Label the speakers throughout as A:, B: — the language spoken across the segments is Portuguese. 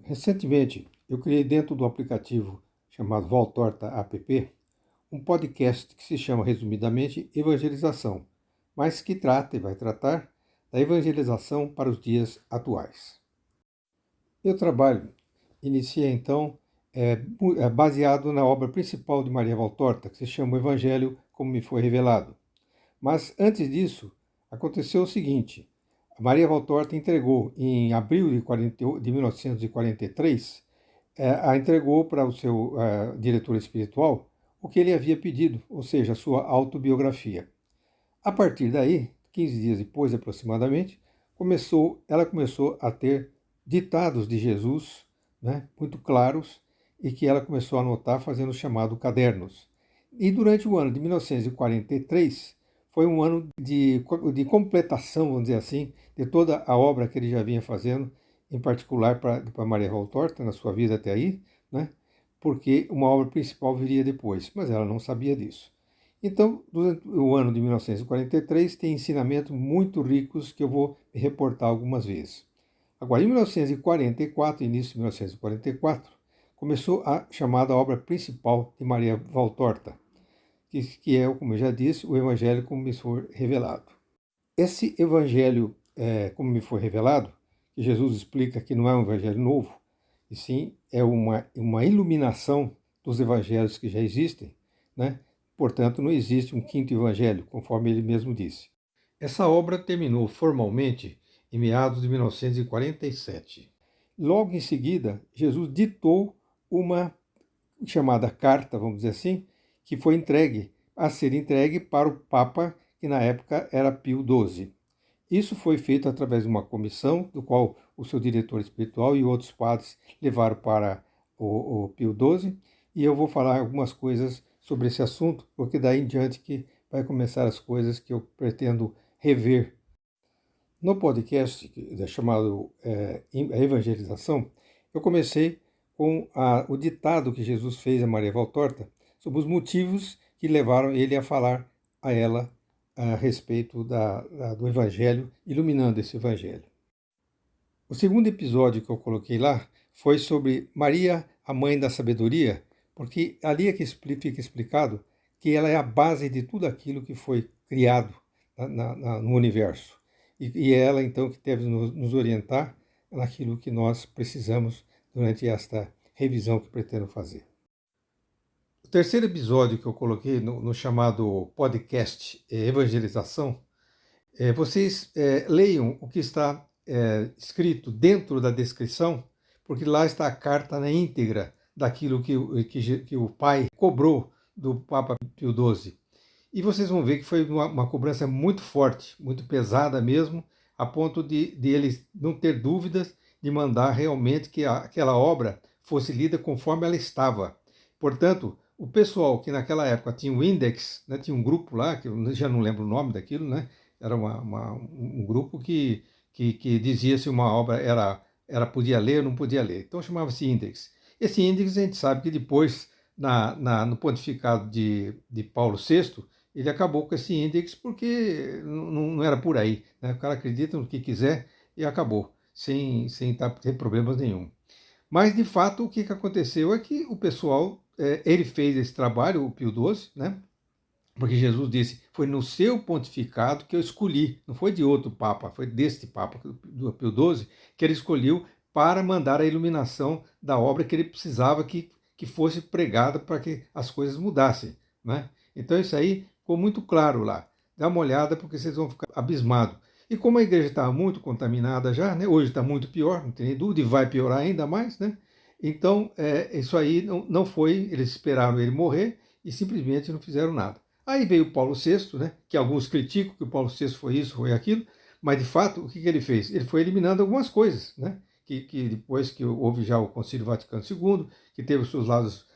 A: Recentemente, eu criei dentro do aplicativo chamado Valtorta App um podcast que se chama, resumidamente, Evangelização, mas que trata e vai tratar da evangelização para os dias atuais. Meu trabalho inicia então baseado na obra principal de Maria Valtorta, que se chama O Evangelho como me foi revelado. Mas antes disso, aconteceu o seguinte: a Maria Valtorta entregou em abril de 1943, a entregou para o seu diretor espiritual o que ele havia pedido, ou seja, a sua autobiografia. A partir daí, 15 dias depois aproximadamente, ela começou a ter ditados de Jesus, né, muito claros, e que ela começou a anotar fazendo os chamados cadernos. E durante o ano de 1943, foi um ano de completação, vamos dizer assim, de toda a obra que ele já vinha fazendo, em particular para Maria Valtorta, na sua vida até aí, né, porque uma obra principal viria depois, mas ela não sabia disso. Então, durante o ano de 1943, tem ensinamentos muito ricos que eu vou reportar algumas vezes. Agora, em 1944, início de 1944, começou a chamada obra principal de Maria Valtorta, que é, como eu já disse, o Evangelho como me foi revelado. Esse Evangelho, como me foi revelado, que Jesus explica que não é um Evangelho novo, e sim é uma iluminação dos Evangelhos que já existem, né? Portanto, não existe um quinto Evangelho, conforme ele mesmo disse. Essa obra terminou formalmente em meados de 1947. Logo em seguida, Jesus ditou uma chamada carta, vamos dizer assim, que foi a ser entregue para o Papa, que na época era Pio XII. Isso foi feito através de uma comissão, do qual o seu diretor espiritual e outros padres levaram para o Pio XII, e eu vou falar algumas coisas sobre esse assunto, porque daí em diante que vai começar as coisas que eu pretendo rever. No podcast chamado A Evangelização, eu comecei com o ditado que Jesus fez a Maria Valtorta sobre os motivos que levaram ele a falar a ela a respeito do Evangelho, iluminando esse Evangelho. O segundo episódio que eu coloquei lá foi sobre Maria, a mãe da sabedoria, porque ali é que fica explicado que ela é a base de tudo aquilo que foi criado no universo. E é ela, então, que deve nos orientar naquilo que nós precisamos durante esta revisão que pretendo fazer. O terceiro episódio que eu coloquei no chamado podcast Evangelização, vocês leiam o que está escrito dentro da descrição, porque lá está a carta na íntegra daquilo que o pai cobrou do Papa Pio XII. E vocês vão ver que foi uma cobrança muito forte, muito pesada mesmo, a ponto de ele não ter dúvidas de mandar realmente que aquela obra fosse lida conforme ela estava. Portanto, o pessoal que naquela época tinha o Index, né, tinha um grupo lá, que eu já não lembro o nome daquilo, né, era um grupo que dizia se uma obra podia ler ou não podia ler. Então chamava-se Index. Esse Index a gente sabe que depois, no pontificado de Paulo VI, ele acabou com esse índice porque não era por aí, né? O cara acredita no que quiser e acabou, sem ter problemas nenhum. Mas, de fato, o que aconteceu é que o pessoal, ele fez esse trabalho, o Pio XII, né? Porque Jesus disse, foi no seu pontificado que eu escolhi, não foi de outro Papa, foi deste Papa, do Pio XII, que ele escolheu para mandar a iluminação da obra que ele precisava que fosse pregada para que as coisas mudassem, né? Então isso aí ficou muito claro lá. Dá uma olhada porque vocês vão ficar abismados. E como a igreja estava muito contaminada já, né? Hoje está muito pior, não tem nem dúvida, e vai piorar ainda mais, né? Então, isso aí não foi, eles esperaram ele morrer e simplesmente não fizeram nada. Aí veio o Paulo VI, né, que alguns criticam que o Paulo VI foi isso, foi aquilo, mas de fato, o que ele fez? Ele foi eliminando algumas coisas, né, que depois que houve já o Concílio Vaticano II, que teve os seus lados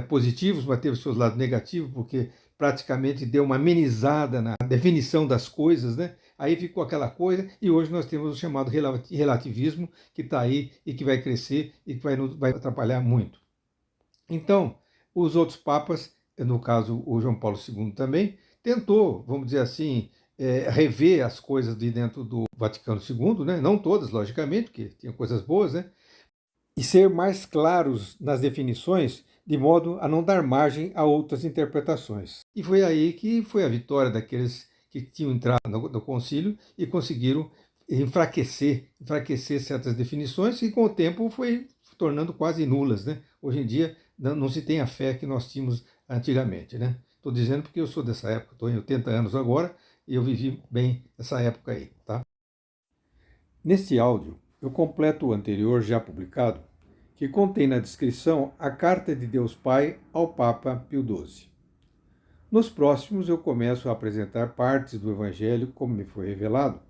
A: positivos, mas teve os seus lados negativos, porque praticamente deu uma amenizada na definição das coisas, né? Aí ficou aquela coisa, e hoje nós temos o chamado relativismo, que está aí e que vai crescer e que vai atrapalhar muito. Então, os outros papas, no caso o João Paulo II também, tentou, vamos dizer assim, rever as coisas de dentro do Vaticano II, né? Não todas, logicamente, porque tinha coisas boas, né? e ser mais claros nas definições, de modo a não dar margem a outras interpretações. E foi aí que foi a vitória daqueles que tinham entrado no concílio e conseguiram enfraquecer certas definições e com o tempo foi tornando quase nulas, né? Hoje em dia não se tem a fé que nós tínhamos antigamente, né? Estou dizendo porque eu sou dessa época, estou em 80 anos agora e eu vivi bem essa época aí, tá? Neste áudio, eu completo o anterior já publicado, que contém na descrição a carta de Deus Pai ao Papa Pio XII. Nos próximos, eu começo a apresentar partes do Evangelho, como me foi revelado,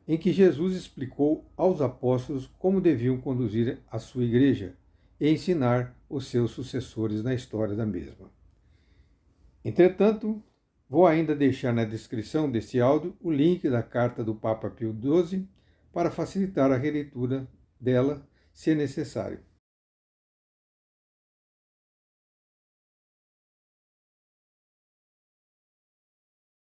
A: em que Jesus explicou aos apóstolos como deviam conduzir a sua igreja e ensinar os seus sucessores na história da mesma. Entretanto, vou ainda deixar na descrição deste áudio o link da carta do Papa Pio XII para facilitar a releitura dela, se necessário.